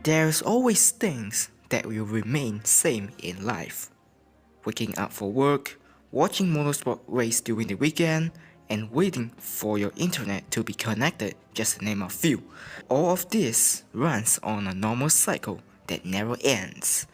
There's always things that will remain same in life. Waking up for work, watching motorsport race during the weekend, and waiting for your internet to be connected, just to name a few. All of this runs on a normal cycle that never ends.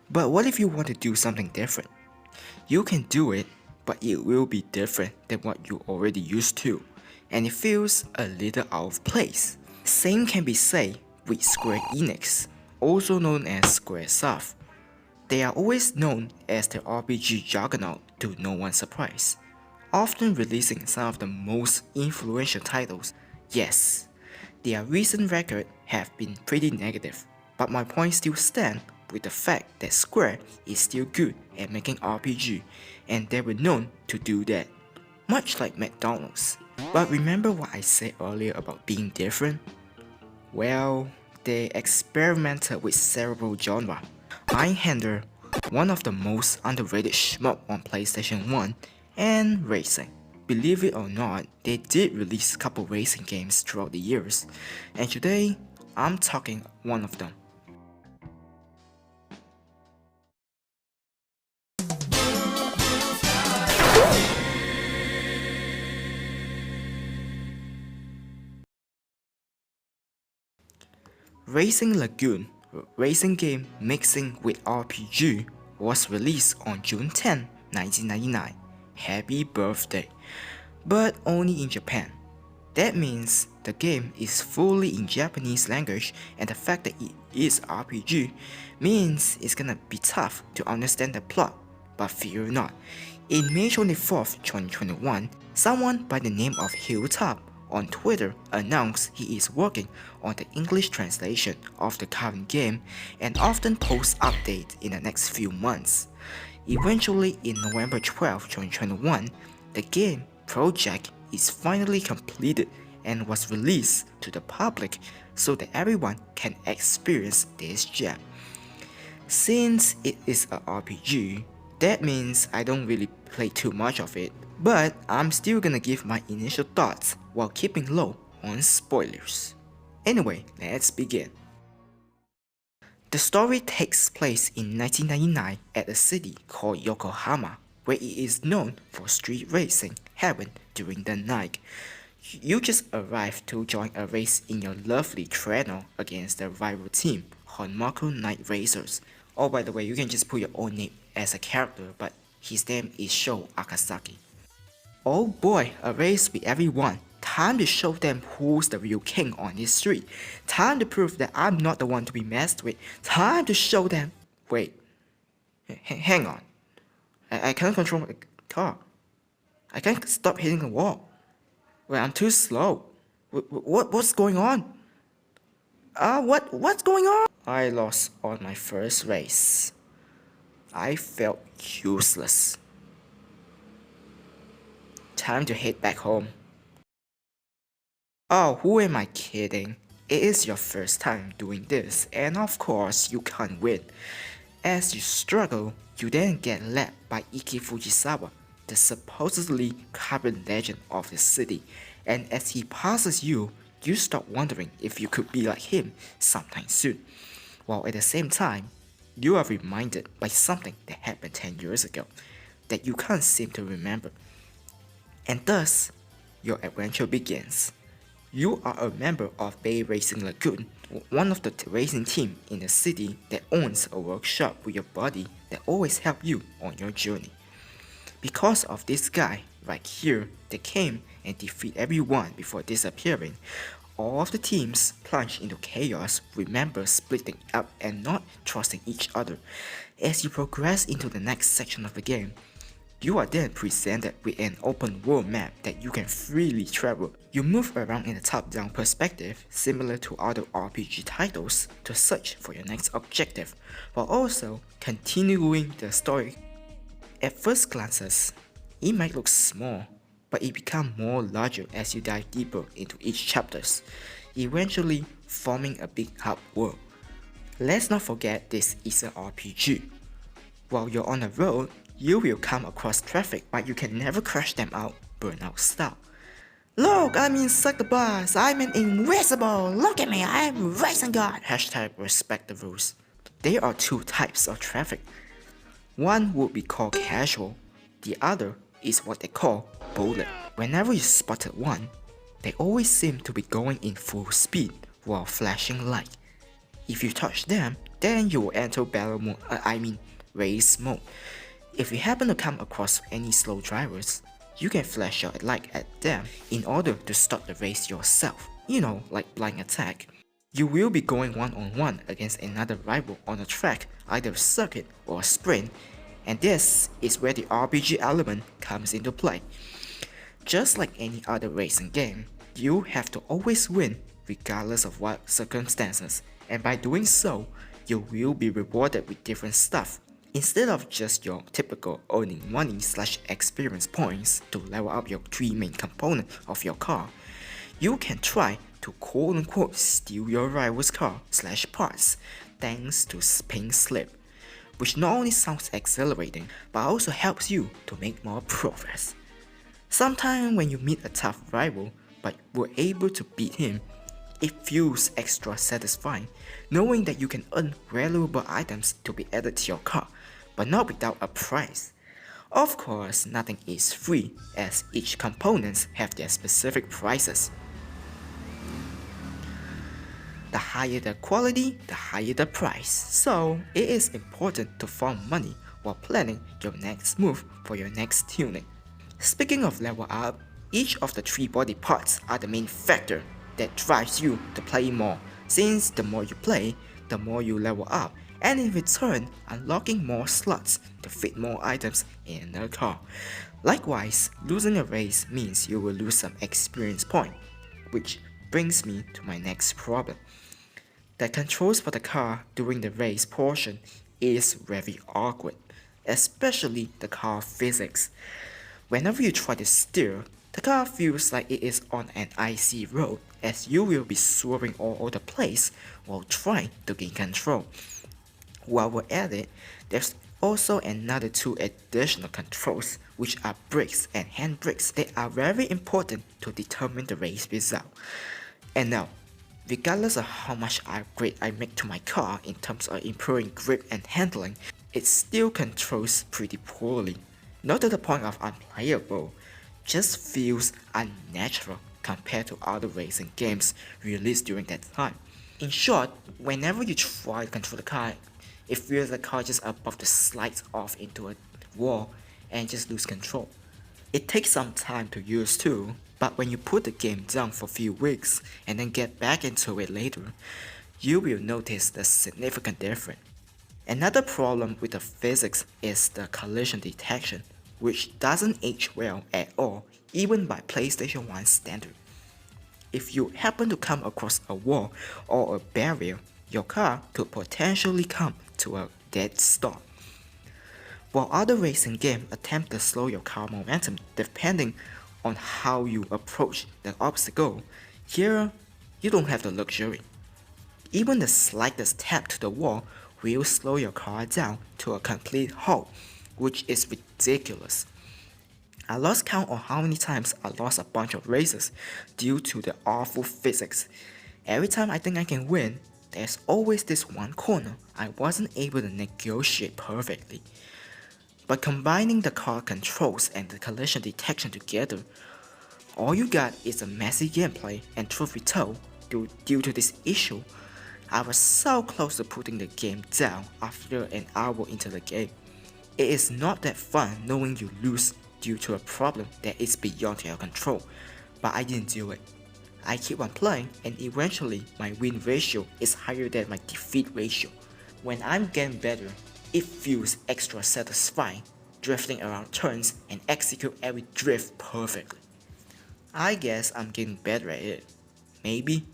But what if you want to do something different? You can do it, but it will be different than what you already used to, and it feels a little out of place. Same can be said with Square Enix, also known as SquareSoft. They are always known as the RPG juggernaut to no one's surprise, often releasing some of the most influential titles. Yes, their recent record have been pretty negative, but my point still stands with the fact that Square is still good at making RPG, and they were known to do that, much like McDonald's. But remember what I said earlier about being different? Well, they experimented with several genres. Mindhander, one of the most underrated shmup on PlayStation 1, and racing. Believe it or not, they did release a couple racing games throughout the years, and today, I'm talking one of them. Racing Lagoon, racing game mixing with RPG, was released on June 10, 1999. Happy birthday! But only in Japan. That means the game is fully in Japanese language, and the fact that it is RPG means it's gonna be tough to understand the plot. But fear not. In May 24th, 2021, someone by the name of Hilltop on Twitter announced he is working on the English translation of the current game and often posts updates in the next few months. Eventually, in November 12, 2021, the game project is finally completed and was released to the public so that everyone can experience this gem. Since it is a RPG, that means I don't really play too much of it, but I'm still gonna give my initial thoughts while keeping low on spoilers. Anyway, let's begin. The story takes place in 1999 at a city called Yokohama, where it is known for street racing heaven during the night. You just arrive to join a race in your lovely Treno against the rival team, Honmoku Night Racers. Oh, by the way, you can just put your own name as a character, but his name is Shou Akasaki. Oh boy, a race with everyone. Time to show them who's the real king on this street. Time to prove that I'm not the one to be messed with. Time to show them... Wait. Hang on. I can't control my car. I can't stop hitting the wall. Wait, I'm too slow. What's going on? What's going on? I lost on my first race. I felt useless. Time to head back home. Oh, who am I kidding? It is your first time doing this, and of course you can't win. As you struggle, you then get led by Iki Fujisawa, the supposedly current legend of the city, and as he passes you, you start wondering if you could be like him sometime soon. While at the same time, you are reminded by something that happened 10 years ago that you can't seem to remember. And thus, your adventure begins. You are a member of Bay Racing Lagoon, one of the racing team in the city that owns a workshop with your buddy that always help you on your journey. Because of this guy right here that came and defeat everyone before disappearing, all of the teams plunge into chaos, remember splitting up and not trusting each other. As you progress into the next section of the game, you are then presented with an open world map that you can freely travel. You move around in a top-down perspective, similar to other RPG titles, to search for your next objective, while also continuing the story. At first glances, it might look small, but it becomes more larger as you dive deeper into each chapters, eventually forming a big hub world. Let's not forget this is an RPG. While you're on the road, you will come across traffic, but you can never crash them out, burnout style. Look, I'm inside the bus. I'm an invisible. Look at me, I'm racing god. Hashtag respect the rules. There are two types of traffic. One would be called casual. The other is what they call bullet. Whenever you spotted one, they always seem to be going in full speed while flashing light. If you touch them, then you will enter battle mode, race mode. If you happen to come across any slow drivers, you can flash your light at them in order to start the race yourself, like blind attack. You will be going one-on-one against another rival on a track, either a circuit or a sprint, and this is where the RPG element comes into play. Just like any other racing game, you have to always win regardless of what circumstances, and by doing so, you will be rewarded with different stuff. Instead of just your typical earning money/experience points to level up your three main components of your car, you can try to quote-unquote steal your rival's car/parts thanks to pink slip, which not only sounds exhilarating but also helps you to make more progress. Sometimes when you meet a tough rival but were able to beat him, it feels extra satisfying knowing that you can earn valuable items to be added to your car, but not without a price. Of course, nothing is free as each components have their specific prices. The higher the quality, the higher the price, so it is important to farm money while planning your next move for your next tuning. Speaking of level up, each of the three body parts are the main factor that drives you to play more, since the more you play, the more you level up, and in return unlocking more slots to fit more items in the car. Likewise, losing a race means you will lose some experience point, which brings me to my next problem. The controls for the car during the race portion is very awkward, especially the car physics. Whenever you try to steer, the car feels like it is on an icy road as you will be swerving all over the place while trying to gain control. While we're at it, there's also another two additional controls which are brakes and handbrakes that are very important to determine the race result. And now, regardless of how much upgrade I make to my car in terms of improving grip and handling, it still controls pretty poorly. Not to the point of unplayable, just feels unnatural compared to other racing games released during that time. In short, whenever you try to control the car, it feels like the car just about to slide off into a wall and just lose control. It takes some time to use too, but when you put the game down for a few weeks and then get back into it later, you will notice the significant difference. Another problem with the physics is the collision detection, which doesn't age well at all even by PlayStation 1 standard. If you happen to come across a wall or a barrier, your car could potentially come to a dead stop. While other racing games attempt to slow your car momentum depending on how you approach the obstacle, here you don't have the luxury. Even the slightest tap to the wall will slow your car down to a complete halt, which is ridiculous. I lost count on how many times I lost a bunch of races due to the awful physics. Every time I think I can win, there's always this one corner I wasn't able to negotiate perfectly. But combining the car controls and the collision detection together, all you got is a messy gameplay, and truth be told, due to this issue, I was so close to putting the game down after an hour into the game. It is not that fun knowing you lose due to a problem that is beyond your control, but I didn't do it. I keep on playing and eventually my win ratio is higher than my defeat ratio. When I'm getting better, it feels extra satisfying, drifting around turns and execute every drift perfectly. I guess I'm getting better at it. Maybe.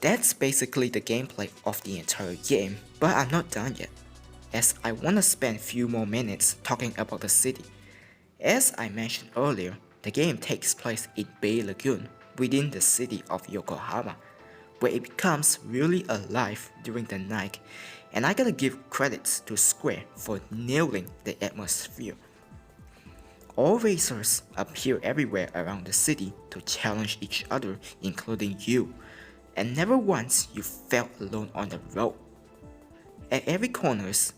That's basically the gameplay of the entire game, but I'm not done yet, as I wanna spend a few more minutes talking about the city. As I mentioned earlier, the game takes place in Bay Lagoon, within the city of Yokohama, where it becomes really alive during the night, and I gotta give credits to Square for nailing the atmosphere. All racers appear everywhere around the city to challenge each other, including you, and never once you felt alone on the road. At every corners,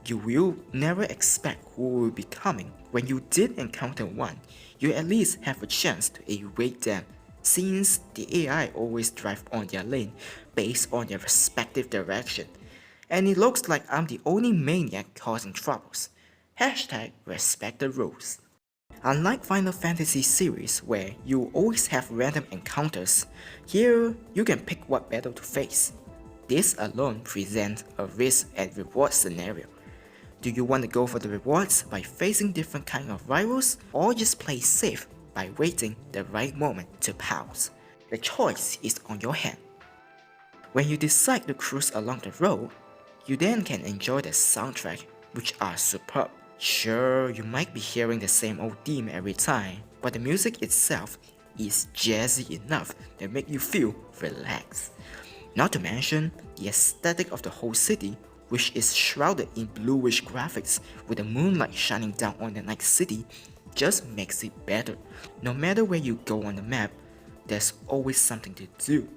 you will never expect who will be coming. When you did encounter one, you at least have a chance to evade them, since the AI always drive on their lane based on their respective direction. And it looks like I'm the only maniac causing troubles. Hashtag respect the rules. Unlike Final Fantasy series where you always have random encounters, here you can pick what battle to face. This alone presents a risk and reward scenario. Do you want to go for the rewards by facing different kind of rivals, or just play safe by waiting the right moment to pounce? The choice is on your hand. When you decide to cruise along the road, you then can enjoy the soundtrack, which are superb. Sure, you might be hearing the same old theme every time, but the music itself is jazzy enough to make you feel relaxed. Not to mention the aesthetic of the whole city, which is shrouded in bluish graphics with the moonlight shining down on the night city, just makes it better. No matter where you go on the map, there's always something to do.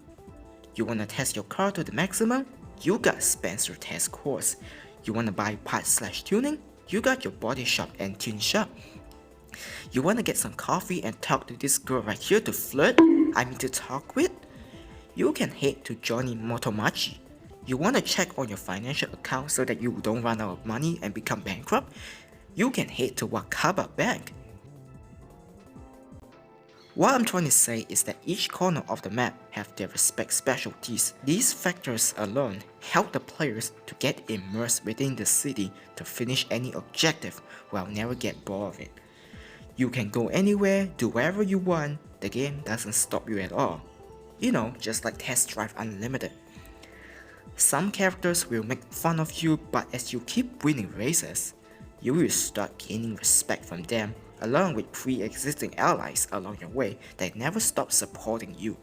You wanna test your car to the maximum? You got Spencer Test Course. You wanna buy parts/tuning? You got your body shop and tune shop. You wanna get some coffee and talk to this girl right here to flirt? I mean to talk with? You can head to Johnny Motomachi. You wanna check on your financial account so that you don't run out of money and become bankrupt? You can head to Wakaba Bank. What I'm trying to say is that each corner of the map have their respective specialties. These factors alone help the players to get immersed within the city to finish any objective while never get bored of it. You can go anywhere, do whatever you want, the game doesn't stop you at all. You know, just like Test Drive Unlimited. Some characters will make fun of you, but as you keep winning races, you will start gaining respect from them, along with pre-existing allies along your way that never stop supporting you.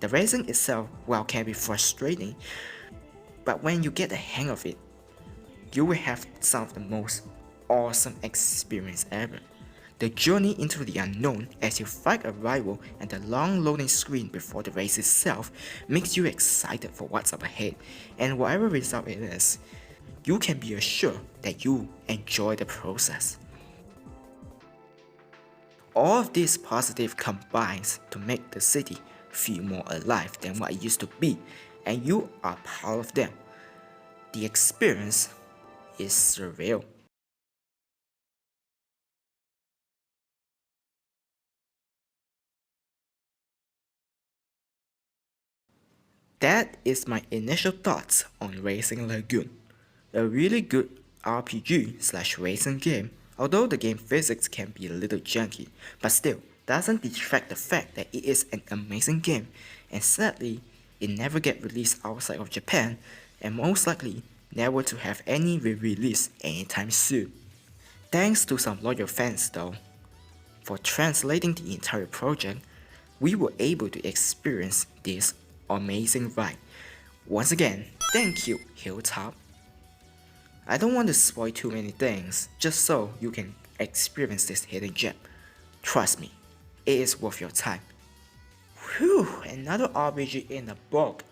The racing itself, while can be frustrating, but when you get the hang of it, you will have some of the most awesome experience ever. The journey into the unknown as you fight a rival and the long loading screen before the race itself makes you excited for what's up ahead, and whatever result it is, you can be assured that you enjoy the process. All of this positive combines to make the city feel more alive than what it used to be, and you are part of them. The experience is surreal. That is my initial thoughts on Racing Lagoon. A really good RPG/racing game, although the game physics can be a little janky, but still doesn't detract the fact that it is an amazing game, and sadly, it never get released outside of Japan, and most likely never to have any re-release anytime soon. Thanks to some loyal fans though, for translating the entire project, we were able to experience this amazing ride. Once again, thank you, Hilltop. I don't want to spoil too many things, just so you can experience this hidden gem. Trust me, it is worth your time. Whew, another RPG in the book.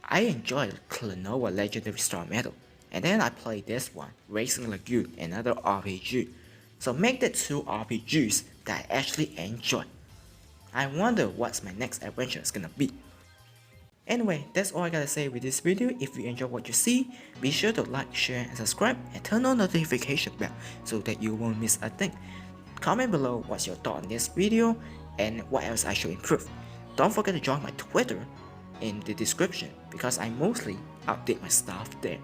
I enjoyed Klonoa Legendary Star Medal, and then I played this one, Racing Lagoon, another RPG. So make that two RPGs that I actually enjoy. I wonder what's my next adventure is gonna be. Anyway, that's all I gotta say with this video. If you enjoy what you see, be sure to like, share and subscribe, and turn on the notification bell so that you won't miss a thing. Comment below what's your thought on this video and what else I should improve. Don't forget to join my Twitter in the description because I mostly update my stuff there.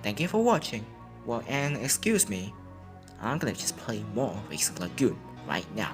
Thank you for watching. Well, and excuse me, I'm gonna just play more Racing Lagoon right now.